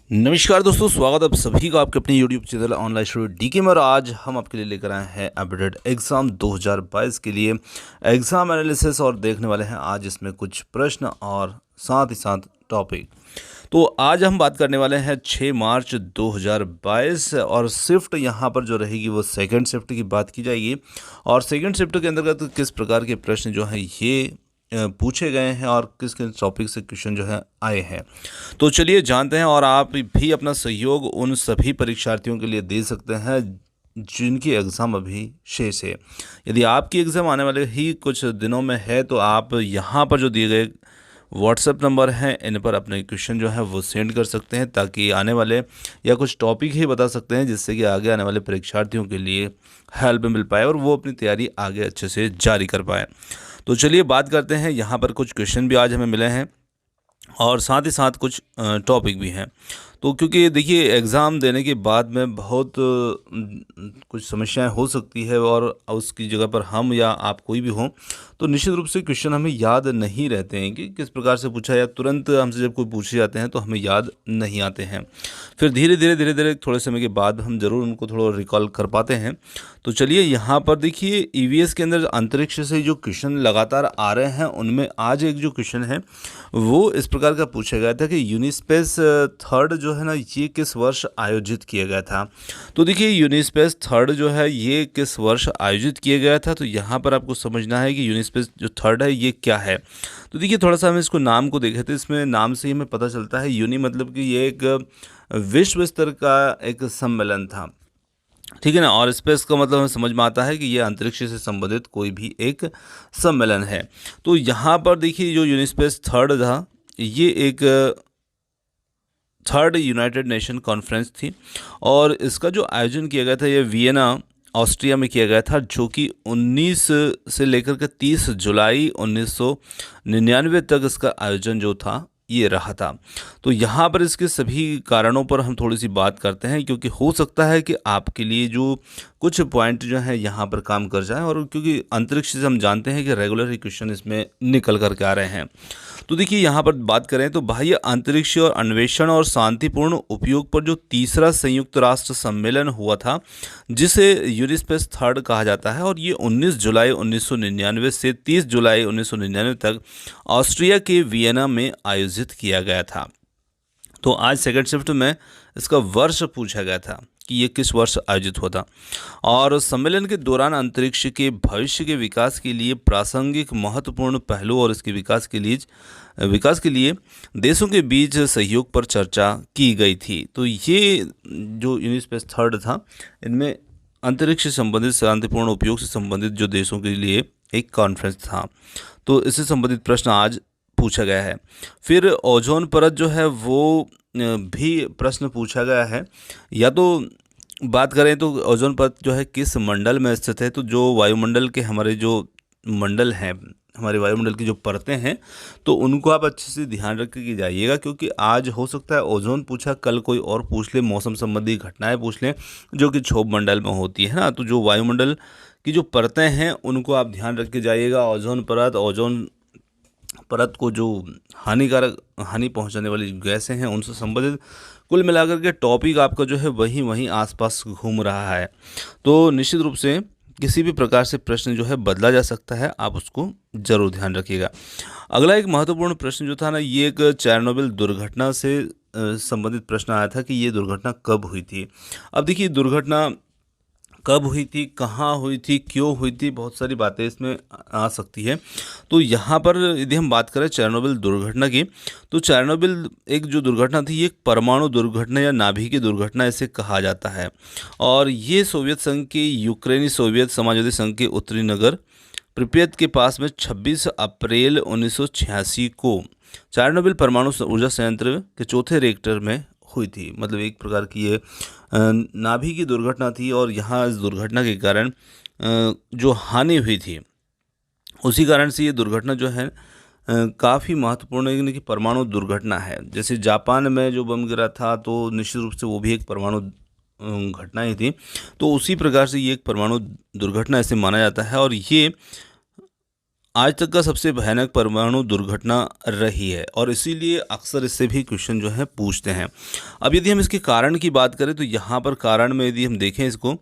नमस्कार दोस्तों, स्वागत है आप सभी का आपके अपने YouTube channel online studio DK में। और आज हम आपके लिए लेकर आए हैं अपडेट एग्ज़ाम 2022 के लिए एग्ज़ाम एनालिसिस और देखने वाले हैं आज इसमें कुछ प्रश्न और साथ ही साथ टॉपिक। तो आज हम बात करने वाले हैं 6 मार्च 2022 और शिफ्ट यहाँ पर जो रहेगी वो सेकंड शिफ्ट की बात की जाएगी। और सेकंड शिफ्ट के अंतर्गत किस प्रकार के प्रश्न जो हैं ये पूछे गए हैं और किस किस टॉपिक से क्वेश्चन जो है आए हैं। तो चलिए जानते हैं। और आप भी अपना सहयोग उन सभी परीक्षार्थियों के लिए दे सकते हैं जिनकी एग्ज़ाम अभी शेष है। यदि आपकी एग्ज़ाम आने वाले ही कुछ दिनों में है तो आप यहाँ पर जो दिए गए व्हाट्सएप नंबर हैं इन पर अपने क्वेश्चन जो है वो सेंड कर सकते हैं, ताकि आने वाले या कुछ टॉपिक ही बता सकते हैं जिससे कि आगे आने वाले परीक्षार्थियों के लिए हेल्प मिल पाए और वो अपनी तैयारी आगे अच्छे से जारी कर पाए। तो चलिए बात करते हैं। यहाँ पर कुछ क्वेश्चन भी आज हमें मिले हैं और साथ ही साथ कुछ टॉपिक भी हैं। तो क्योंकि देखिए एग्ज़ाम देने के बाद में बहुत कुछ समस्याएं हो सकती है और उसकी जगह पर हम या आप कोई भी हो तो निश्चित रूप से क्वेश्चन हमें याद नहीं रहते हैं कि किस प्रकार से पूछा, या तुरंत हमसे जब कोई पूछे जाते हैं तो हमें याद नहीं आते हैं। फिर धीरे धीरे थोड़े समय के बाद हम ज़रूर उनको थोड़ा रिकॉल कर पाते हैं। तो चलिए यहाँ पर देखिए ईवीएस के अंदर अंतरिक्ष से जो क्वेश्चन लगातार आ रहे हैं उनमें आज एक जो क्वेश्चन है वो इस प्रकार का पूछा गया था कि यूनिस्पेस थर्ड जो है ना ये किस वर्ष आयोजित किया गया था। तो देखिए यूनिस्पेस थर्ड जो है ये किस वर्ष आयोजित किया गया था। तो यहाँ पर आपको समझना है कि यूनिस्पेस जो थर्ड है ये क्या है। तो देखिए थोड़ा सा हम इसको नाम को देखे थे, इसमें नाम से ही हमें पता चलता है यूनि मतलब कि ये एक विश्व स्तर का एक सम्मेलन था, ठीक है ना। और स्पेस का मतलब हमें समझ में आता है कि ये अंतरिक्ष से संबंधित कोई भी एक सम्मेलन है। तो यहाँ पर देखिए जो यूनिस्पेस थर्ड था ये एक थर्ड यूनाइटेड नेशन कॉन्फ्रेंस थी और इसका जो आयोजन किया गया था ये वियना ऑस्ट्रिया में किया गया था, जो कि 19 से लेकर के 30 जुलाई 1999 तक इसका आयोजन जो था ये रहा था। तो यहाँ पर इसके सभी कारणों पर हम थोड़ी सी बात करते हैं, क्योंकि हो सकता है कि आपके लिए जो कुछ पॉइंट जो है यहाँ पर काम कर जाए, और क्योंकि अंतरिक्ष से हम जानते हैं कि रेगुलर ही क्वेश्चन इसमें निकल करके आ रहे हैं। तो देखिए यहाँ पर बात करें तो बाह्य अंतरिक्ष और अन्वेषण और शांतिपूर्ण उपयोग पर जो तीसरा संयुक्त राष्ट्र सम्मेलन हुआ था जिसे यूनिस्पेस थर्ड कहा जाता है, और ये 19 जुलाई 1999 से 30 जुलाई 1999 तक ऑस्ट्रिया के वियना में आयोजित किया गया था। तो आज सेकंड शिफ्ट में इसका वर्ष पूछा गया था कि ये किस वर्ष आयोजित हुआ था। और सम्मेलन के दौरान अंतरिक्ष के भविष्य के विकास के लिए प्रासंगिक महत्वपूर्ण पहलू और इसके विकास के लिए देशों के बीच सहयोग पर चर्चा की गई थी। तो ये जो यूनिस्पेस थर्ड था इनमें अंतरिक्ष से संबंधित शांतिपूर्ण उपयोग से संबंधित जो देशों के लिए एक कॉन्फ्रेंस था। तो इससे संबंधित प्रश्न आज पूछा गया है। फिर ओजोन परत जो है वो भी प्रश्न पूछा गया है। या तो बात करें तो ओजोन परत जो है किस मंडल में स्थित है। तो जो वायुमंडल के हमारे जो मंडल हैं, हमारे वायुमंडल की जो परतें हैं, तो उनको आप अच्छे से ध्यान रख के जाइएगा, क्योंकि आज हो सकता है ओजोन पूछा, कल कोई और पूछ ले, मौसम संबंधी घटनाएं पूछ लें जो कि क्षोभ मंडल में होती है ना। तो जो वायुमंडल की जो परतें हैं उनको आप ध्यान रख के जाइएगा। ओजोन परत को जो हानि पहुंचाने वाली गैसें हैं उनसे संबंधित कुल मिलाकर के टॉपिक आपका जो है वहीं आसपास घूम रहा है। तो निश्चित रूप से किसी भी प्रकार से प्रश्न जो है बदला जा सकता है, आप उसको जरूर ध्यान रखिएगा। अगला एक महत्वपूर्ण प्रश्न जो था ना ये एक चेरनोबिल दुर्घटना से संबंधित प्रश्न आया था कि ये दुर्घटना कब हुई थी। अब देखिए दुर्घटना कब हुई थी, कहाँ हुई थी, क्यों हुई थी, बहुत सारी बातें इसमें आ सकती है। तो यहाँ पर यदि हम बात करें चेरनोबिल दुर्घटना की, तो चेरनोबिल एक जो दुर्घटना थी ये एक परमाणु दुर्घटना या नाभिकीय दुर्घटना इसे कहा जाता है। और ये सोवियत संघ के यूक्रेनी सोवियत समाजवादी संघ के उत्तरी नगर प्रिपेत के पास में 26 अप्रैल 1986 को चेरनोबिल परमाणु ऊर्जा संयंत्र के चौथे रिएक्टर में हुई थी। मतलब एक प्रकार की ये नाभि की दुर्घटना थी। और यहाँ इस दुर्घटना के कारण जो हानि हुई थी उसी कारण से ये दुर्घटना जो है काफ़ी महत्वपूर्ण है, यानी कि परमाणु दुर्घटना है। जैसे जापान में जो बम गिरा था तो निश्चित रूप से वो भी एक परमाणु घटना ही थी। तो उसी प्रकार से ये एक परमाणु दुर्घटना ऐसे माना जाता है। और ये आज तक का सबसे भयानक परमाणु दुर्घटना रही है और इसीलिए अक्सर इससे भी क्वेश्चन जो है पूछते हैं। अब यदि हम इसके कारण की बात करें तो यहाँ पर कारण में यदि हम देखें इसको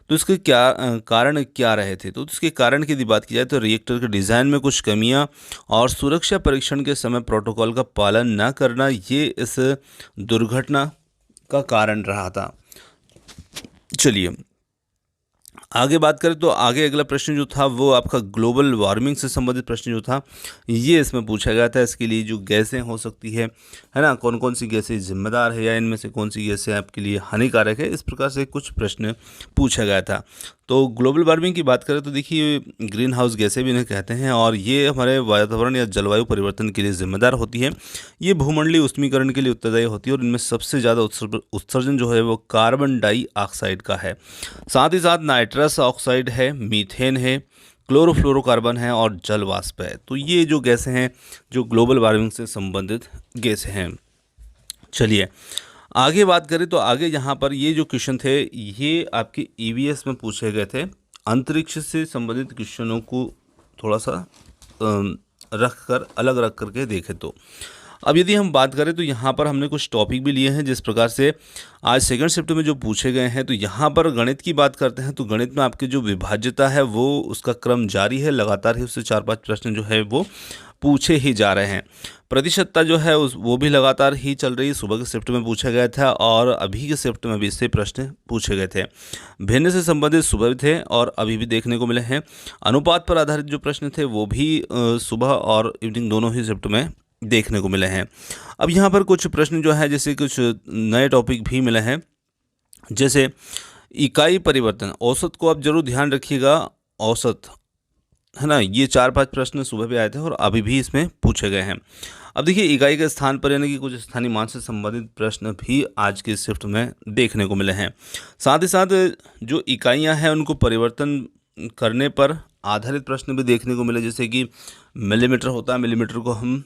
तो इसके कारण क्या रहे थे, तो इसके कारण की यदि बात की जाए तो रिएक्टर के डिज़ाइन में कुछ कमियां और सुरक्षा परीक्षण के समय प्रोटोकॉल का पालन न करना, ये इस दुर्घटना का कारण रहा था। चलिए आगे बात करें तो आगे अगला प्रश्न जो था वो आपका ग्लोबल वार्मिंग से संबंधित प्रश्न जो था ये इसमें पूछा गया था। इसके लिए जो गैसें हो सकती है ना, कौन कौन सी गैसें जिम्मेदार है या इनमें से कौन सी गैसें आपके लिए हानिकारक है, इस प्रकार से कुछ प्रश्न पूछा गया था। तो ग्लोबल वार्मिंग की बात करें तो देखिए ग्रीन हाउस गैसें भी इन्हें कहते हैं और ये हमारे वातावरण या जलवायु परिवर्तन के लिए जिम्मेदार होती है। ये भूमंडलीय उष्मीकरण के लिए उत्तरदायी होती है और इनमें सबसे ज़्यादा उत्सर्जन जो है वो कार्बन डाइऑक्साइड का है। साथ ही साथ नाइट्रस ऑक्साइड है, मीथेन है, क्लोरोफ्लोरोकार्बन है और जल वाष्प है। तो ये जो गैसें हैं जो ग्लोबल वार्मिंग से संबंधित गैसें हैं। चलिए आगे बात करें तो आगे यहाँ पर ये जो क्वेश्चन थे ये आपके ईवीएस में पूछे गए थे। अंतरिक्ष से संबंधित क्वेश्चनों को थोड़ा सा अलग रख करके देखें तो अब यदि हम बात करें तो यहाँ पर हमने कुछ टॉपिक भी लिए हैं जिस प्रकार से आज सेकंड शिफ्ट में जो पूछे गए हैं। तो यहाँ पर गणित की बात करते हैं तो गणित में आपकी जो विभाज्यता है वो उसका क्रम जारी है, लगातार ही उससे 4-5 प्रश्न जो है वो पूछे ही जा रहे हैं। प्रतिशतता जो है वो भी लगातार ही चल रही है, सुबह के शिफ्ट में पूछा गया था और अभी के शिफ्ट में भी इससे प्रश्न पूछे गए थे। भिन्न से संबंधित सुबह भी थे और अभी भी देखने को मिले हैं। अनुपात पर आधारित जो प्रश्न थे वो भी सुबह और इवनिंग दोनों ही शिफ्ट में देखने को मिले हैं। अब यहाँ पर कुछ प्रश्न जो है जैसे कुछ नए टॉपिक भी मिले हैं, जैसे इकाई परिवर्तन, औसत को आप जरूर ध्यान रखिएगा, औसत है ना। ये 4-5 प्रश्न सुबह भी आए थे और अभी भी इसमें पूछे गए हैं। अब देखिए इकाई के स्थान पर यानी कि कुछ स्थानीय मान से संबंधित प्रश्न भी आज के शिफ्ट में देखने को मिले हैं। साथ ही साथ जो इकाइयां हैं उनको परिवर्तन करने पर आधारित प्रश्न भी देखने को मिले, जैसे कि मिलीमीटर होता है, मिलीमीटर को हम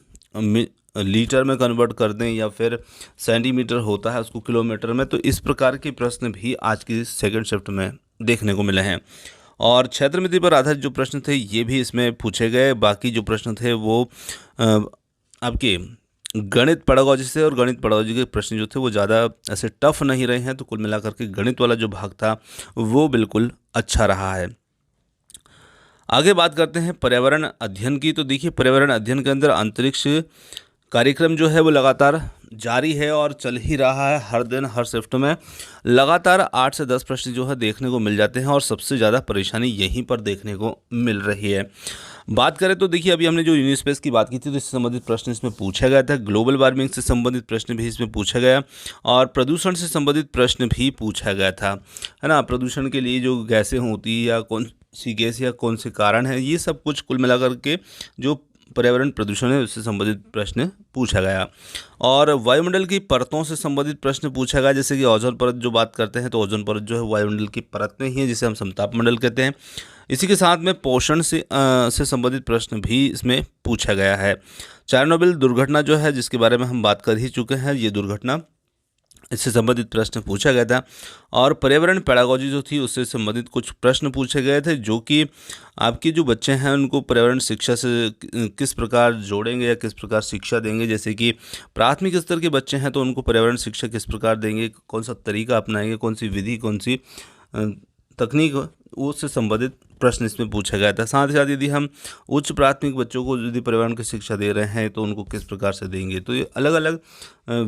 लीटर में कन्वर्ट कर दें या फिर सेंटीमीटर होता है उसको किलोमीटर में। तो इस प्रकार के प्रश्न भी आज की सेकंड शिफ्ट में देखने को मिले हैं। और क्षेत्रमिति पर आधारित जो प्रश्न थे ये भी इसमें पूछे गए। बाकी जो प्रश्न थे वो आपके गणित पेडागॉजी से और गणित पेडागॉजी के प्रश्न जो थे वो ज़्यादा ऐसे टफ नहीं रहे हैं। तो कुल मिलाकर के गणित वाला जो भाग था वो बिल्कुल अच्छा रहा है। आगे बात करते हैं पर्यावरण अध्ययन की। तो देखिए पर्यावरण अध्ययन के अंदर अंतरिक्ष कार्यक्रम जो है वो लगातार जारी है और चल ही रहा है। हर दिन हर शिफ्ट में लगातार 8 से 10 प्रश्न जो है देखने को मिल जाते हैं और सबसे ज़्यादा परेशानी यहीं पर देखने को मिल रही है। बात करें तो देखिए अभी हमने जो यूनिस्पेस की बात की थी तो इससे संबंधित प्रश्न इसमें पूछा गया था। ग्लोबल वार्मिंग से संबंधित प्रश्न भी इसमें पूछा गया और प्रदूषण से संबंधित प्रश्न भी पूछा गया था, है ना। प्रदूषण के लिए जो गैसें होती है या कौन सी गैस या कौन से कारण है, ये सब कुछ कुल मिलाकर के जो पर्यावरण प्रदूषण है उससे संबंधित प्रश्न पूछा गया। और वायुमंडल की परतों से संबंधित प्रश्न पूछा गया, जैसे कि ओजोन परत जो बात करते हैं तो ओजोन परत जो है वायुमंडल की परत में ही है जिसे हम समताप मंडल कहते हैं। इसी के साथ में पोषण से संबंधित प्रश्न भी इसमें पूछा गया है। चेरनोबिल दुर्घटना जो है जिसके बारे में हम बात कर ही चुके हैं, ये दुर्घटना इससे संबंधित प्रश्न पूछा गया था। और पर्यावरण पेडागॉजी जो थी उससे संबंधित कुछ प्रश्न पूछे गए थे, जो कि आपके जो बच्चे हैं उनको पर्यावरण शिक्षा से किस प्रकार जोड़ेंगे या किस प्रकार शिक्षा देंगे। जैसे कि प्राथमिक स्तर के बच्चे हैं तो उनको पर्यावरण शिक्षा किस प्रकार देंगे, कौन सा तरीका अपनाएंगे, कौन सी विधि, कौन सी तकनीक, उससे संबंधित प्रश्न इसमें पूछा गया था। साथ ही साथ यदि हम उच्च प्राथमिक बच्चों को यदि पर्यावरण की शिक्षा दे रहे हैं तो उनको किस प्रकार से देंगे। तो ये अलग अलग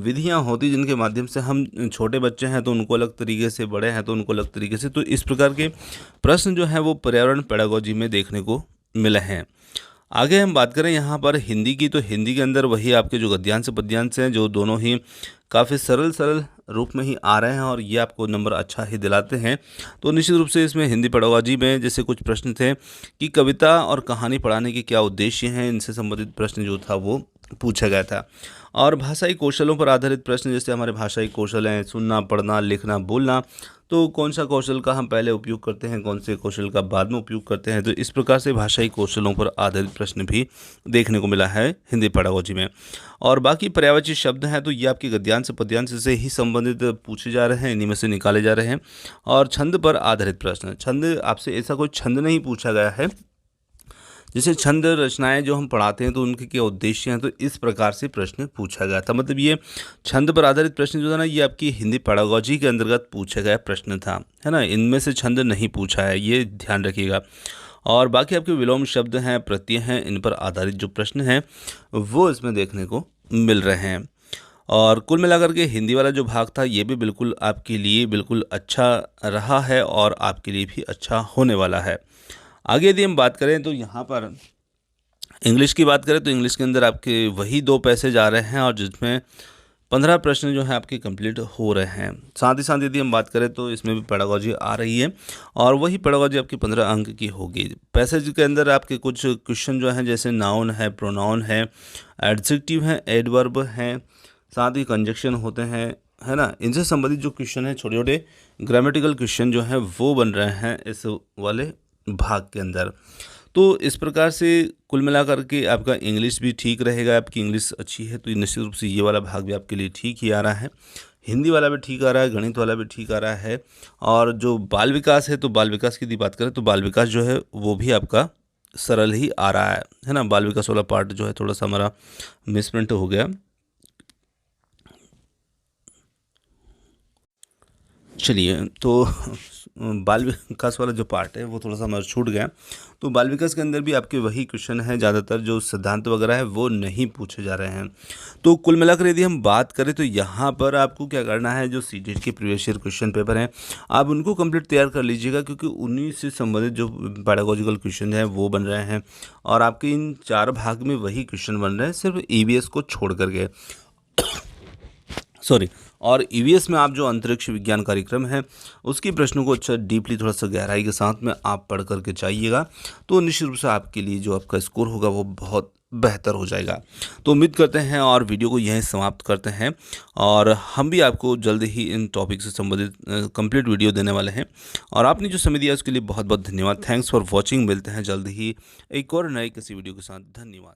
विधियां होती जिनके माध्यम से हम, छोटे बच्चे हैं तो उनको अलग तरीके से, बड़े हैं तो उनको अलग तरीके से, तो इस प्रकार के प्रश्न जो हैं वो पर्यावरण पेडागॉजी में देखने को मिले हैं। आगे हम बात करें यहाँ पर हिंदी की, तो हिंदी के अंदर वही आपके जो गद्यांश पद्यांश हैं जो दोनों ही काफ़ी सरल रूप में ही आ रहे हैं और ये आपको नंबर अच्छा ही दिलाते हैं। तो निश्चित रूप से इसमें हिंदी पेडागॉजी में जैसे कुछ प्रश्न थे कि कविता और कहानी पढ़ाने के क्या उद्देश्य हैं, इनसे संबंधित प्रश्न जो था वो पूछा गया था। और भाषाई कौशलों पर आधारित प्रश्न, जैसे हमारे भाषाई कौशल हैं सुनना, पढ़ना, लिखना, बोलना, तो कौन सा कौशल का हम पहले उपयोग करते हैं, कौन से कौशल का बाद में उपयोग करते हैं। तो इस प्रकार से भाषाई कौशलों पर आधारित प्रश्न भी देखने को मिला है हिंदी पेडागॉजी में। और बाकी पर्यायवाची शब्द हैं तो ये आपके गद्यांश पद्यांश से ही संबंधित पूछे जा रहे हैं, इन्हीं में से निकाले जा रहे हैं। और छंद पर आधारित प्रश्न, छंद आपसे ऐसा कोई छंद नहीं पूछा गया है, जैसे छंद रचनाएं जो हम पढ़ाते हैं तो उनके क्या उद्देश्य हैं, तो इस प्रकार से प्रश्न पूछा गया था। मतलब ये छंद पर आधारित प्रश्न जो था ना, ये आपकी हिंदी पेडागोजी के अंतर्गत पूछा गया प्रश्न था, है ना। इनमें से छंद नहीं पूछा है, ये ध्यान रखिएगा। और बाकी आपके विलोम शब्द हैं, प्रत्यय हैं, इन पर आधारित जो प्रश्न हैं वो इसमें देखने को मिल रहे हैं। और कुल मिलाकर के हिंदी वाला जो भाग था ये भी बिल्कुल आपके लिए बिल्कुल अच्छा रहा है और आपके लिए भी अच्छा होने वाला है। आगे यदि हम बात करें तो यहाँ पर इंग्लिश की बात करें तो इंग्लिश के अंदर आपके वही 2 पैसेज आ रहे हैं और जिसमें 15 प्रश्न जो है आपके कंप्लीट हो रहे हैं। साथ ही साथ यदि हम बात करें तो इसमें भी पेडागोजी आ रही है और वही पेडागोजी आपकी 15 अंक की होगी। पैसेज के अंदर आपके कुछ क्वेश्चन जो हैं जैसे नाउन है, प्रोनाउन है, एडजेक्टिव है, एडवर्ब हैं, साथ ही कंजक्शन होते हैं, है ना। इनसे संबंधित जो क्वेश्चन हैं, छोटे छोटे ग्रामेटिकल क्वेश्चन जो हैं वो बन रहे हैं इस वाले भाग के अंदर। तो इस प्रकार से कुल मिलाकर के आपका इंग्लिश भी ठीक रहेगा। आपकी इंग्लिश अच्छी है तो निश्चित रूप से ये वाला भाग भी आपके लिए ठीक ही आ रहा है। हिंदी वाला भी ठीक आ रहा है, गणित वाला भी ठीक आ रहा है। और जो बाल विकास है तो बाल विकास की यदि बात करें तो बाल विकास जो है वो भी आपका सरल ही आ रहा है ना। बाल विकास वाला पार्ट जो है थोड़ा सा हमारा मिसप्रिंट हो गया। चलिए, तो बाल विकास वाला जो पार्ट है वो थोड़ा सा हमारा छूट गया। तो बाल विकास के अंदर भी आपके वही क्वेश्चन हैं, ज़्यादातर जो सिद्धांत वगैरह है वो नहीं पूछे जा रहे हैं। तो कुल मिलाकर यदि हम बात करें तो यहाँ पर आपको क्या करना है, जो सीटेट के प्रीवियस ईयर क्वेश्चन पेपर हैं आप उनको कंप्लीट तैयार कर लीजिएगा, क्योंकि उन्हीं से संबंधित जो पेडागोजिकल क्वेश्चन हैं वो बन रहे हैं और आपके इन 4 भाग में वही क्वेश्चन बन रहे हैं, सिर्फ ईवीएस को छोड़ करके। सॉरी। और ईवीएस में आप जो अंतरिक्ष विज्ञान कार्यक्रम है उसकी प्रश्नों को अच्छा डीपली थोड़ा सा गहराई के साथ में आप पढ़ करके जाइएगा, तो निश्चित रूप से आपके लिए जो आपका स्कोर होगा वो बहुत बेहतर हो जाएगा। तो उम्मीद करते हैं और वीडियो को यहीं समाप्त करते हैं और हम भी आपको जल्द ही इन टॉपिक से संबंधित कंप्लीट वीडियो देने वाले हैं। और आपने जो समय दिया उसके लिए बहुत बहुत धन्यवाद। Thanks for watching. मिलते हैं जल्द ही एक और नए किसी वीडियो के साथ। धन्यवाद।